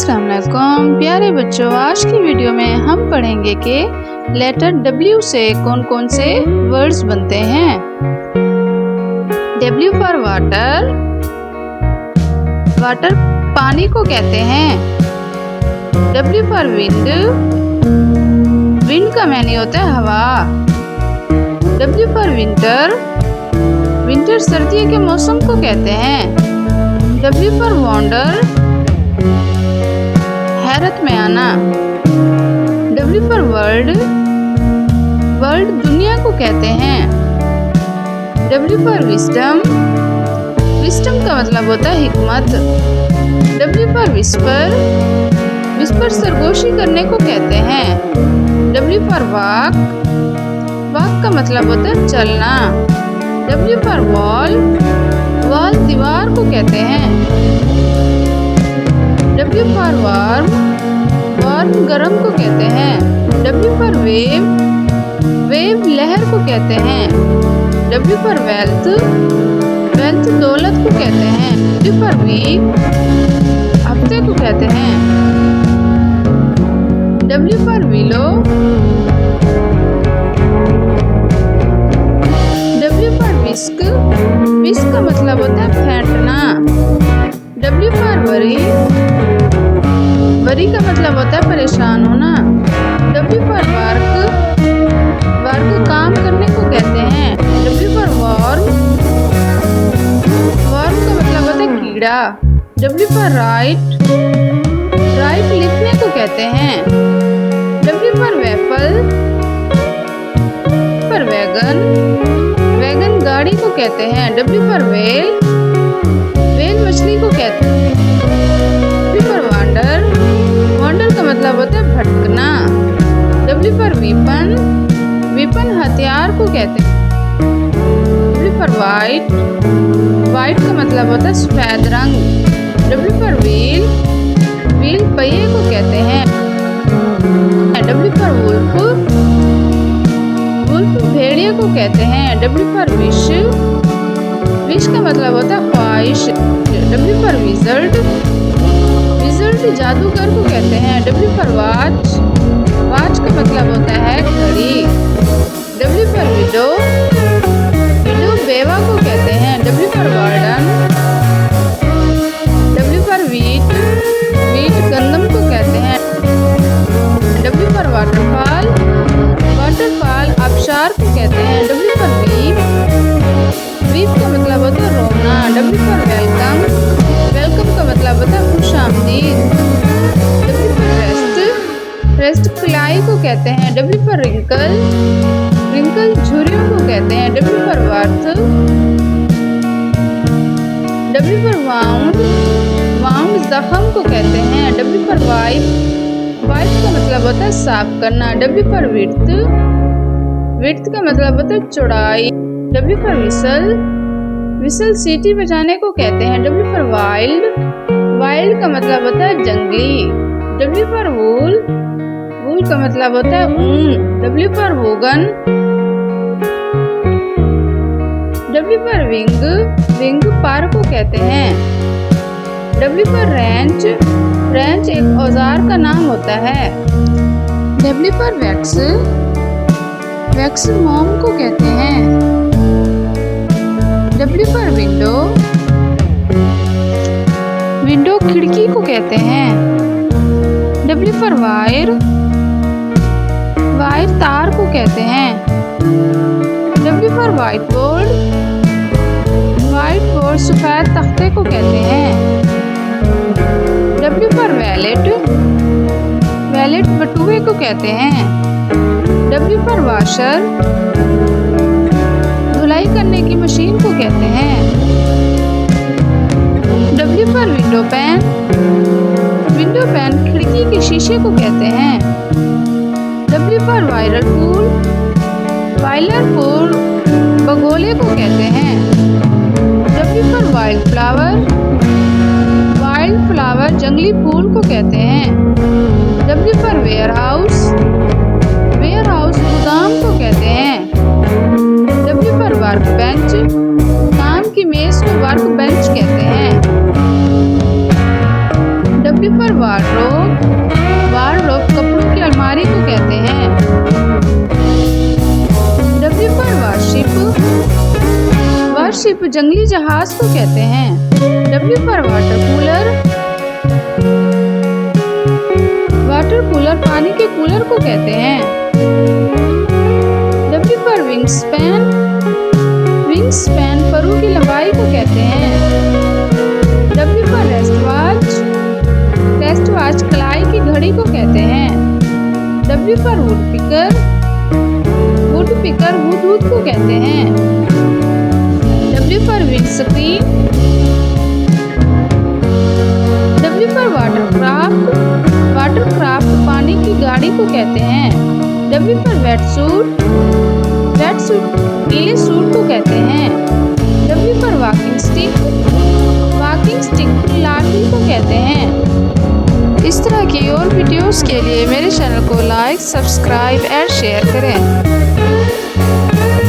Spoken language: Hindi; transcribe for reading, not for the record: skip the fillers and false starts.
अस्सलाम वालेकुम प्यारे बच्चों, आज की वीडियो में हम पढ़ेंगे कि लेटर W से कौन कौन से वर्ड्स बनते हैं। W फॉर वाटर, वाटर पानी को कहते हैं। W फॉर विंड, विंड का मानी होता है हवा। W फॉर विंटर, विंटर सर्दियों के मौसम को कहते हैं। W फॉर वंडर, हैरत में आना। W फॉर वर्ल्ड, वर्ल्ड दुनिया को कहते हैं। W फॉर विस्डम, विस्डम का मतलब होता है हिकमत। W फॉर विस्पर, विस्पर सरगोशी करने को कहते हैं। W फॉर वॉक, वॉक का मतलब होता है चलना। W फॉर वॉल, वॉल दीवार को कहते हैं। W फॉर वार्म, वार्म गरम को कहते हैं। W फॉर वेव, वेव लहर को कहते हैं। W फॉर वेल्थ, वेल्थ दौलत को कहते हैं। W फॉर वीक, हफ्ते को कहते हैं। W for willow, W for whisk, whisk का मतलब होता है फेंटना। W फॉर वरी, वरी का मतलब होता है परेशान होना। W फॉर वर्क, वर्क काम करने को कहते हैं। W फॉर वॉर्म, वॉर्म का मतलब होता है कीड़ा। W फॉर राइट, राइट लिखने को कहते हैं। W फॉर वेपल, फॉर वैगन, वैगन गाड़ी को कहते हैं। W फॉर वेल, वेल मछली को कहते हैं। W फॉर वंडर, वंडर का मतलब होता है भटकना। W फॉर वीपन, वीपन हथियार को कहते हैं। W फॉर वाइट, वाइट का मतलब होता है सफेद रंग। W फॉर व्हील, व्हील पहिए को कहते हैं। W फॉर वुल्फ, वुल्फ भेड़िए को कहते हैं। W फॉर विश, विश का मतलब होता है ख्वाहिश। W फॉर विजर्ड, विजर्ड जादूगर को कहते हैं। W फॉर वॉच, वॉच का मतलब होता है घड़ी। W फॉर विडो, विडो बेवा को कहते हैं। W for warden, W for wheat, wheat गंदम को कहते हैं। W फॉर वाटरफॉल, वाटरफॉल आबशार को कहते हैं। W फॉर वीप, वीप का मतलब होता है रोना। W फॉर वेलकम, वेलकम का मतलब होता है खुश आमदीद। W फॉर रेस्ट, रेस्ट खिलाई को कहते हैं। W फॉर रिंकल, रिंकल झुर्रियों को कहते हैं। W for worth, W for wound, wound जख्म को कहते हैं। W फॉर वाइप, वाइप का मतलब होता है साफ करना। W फॉर विड्थ, विड्थ का मतलब होता है चौड़ाई। W फॉर विसल, विसल सीटी बजाने को कहते हैं। W फॉर वाइल्ड, वाइल्ड का मतलब होता है जंगली। W फॉर वूल, वूल का मतलब होता है ऊन। W for wagon, W for wing, wing पर को कहते हैं। W फॉर रेंच, रेंच एक औजार का नाम होता है। W फॉर वैक्स, वैक्स मोम को कहते हैं। W फॉर विंडो, विंडो खिड़की को कहते हैं। W फॉर वायर, वायर तार को कहते हैं। W for white board, white board सफेद तख्ते को कहते हैं। W फॉर वैलेट, वैलेट बटुए को कहते हैं। W फॉर वॉशर, धुलाई करने की मशीन को कहते हैं। W for window pane, window pane खिड़की के शीशे को कहते हैं। W for whirlpool, whirlpool बगोले को कहते हैं। W for wild flower, wild flower जंगली फूल को कहते हैं। W for warehouse, warehouse गोदाम को कहते हैं। W फॉर वर्क बेंच, काम की मेज को वर्क बेंच कहते हैं। W फॉर वार्डरोब, जंगली जहाज को कहते हैं? W पर वाटर कूलर। वाटर कूलर पानी के कूलर को कहते हैं? W पर विंग स्पैन। विंग स्पैन परों की लंबाई को कहते हैं? W पर रेस्ट वॉच। रेस्ट वॉच कलाई की घड़ी को कहते हैं? W पर would picker. Would picker Hudhud को कहते हैं? W पर विंड स्क्रीन। W पर वाटर क्राफ्ट। वाटर क्राफ्ट पानी की गाड़ी को कहते हैं? W पर वेट सूट। वेट सूट गीले सूट को कहते हैं? W पर वॉकिंग स्टिक। वॉकिंग स्टिक लाठी को कहते हैं? इस तरह की और वीडियोस के लिए मेरे चैनल को लाइक, सब्सक्राइब एंड शेयर करें।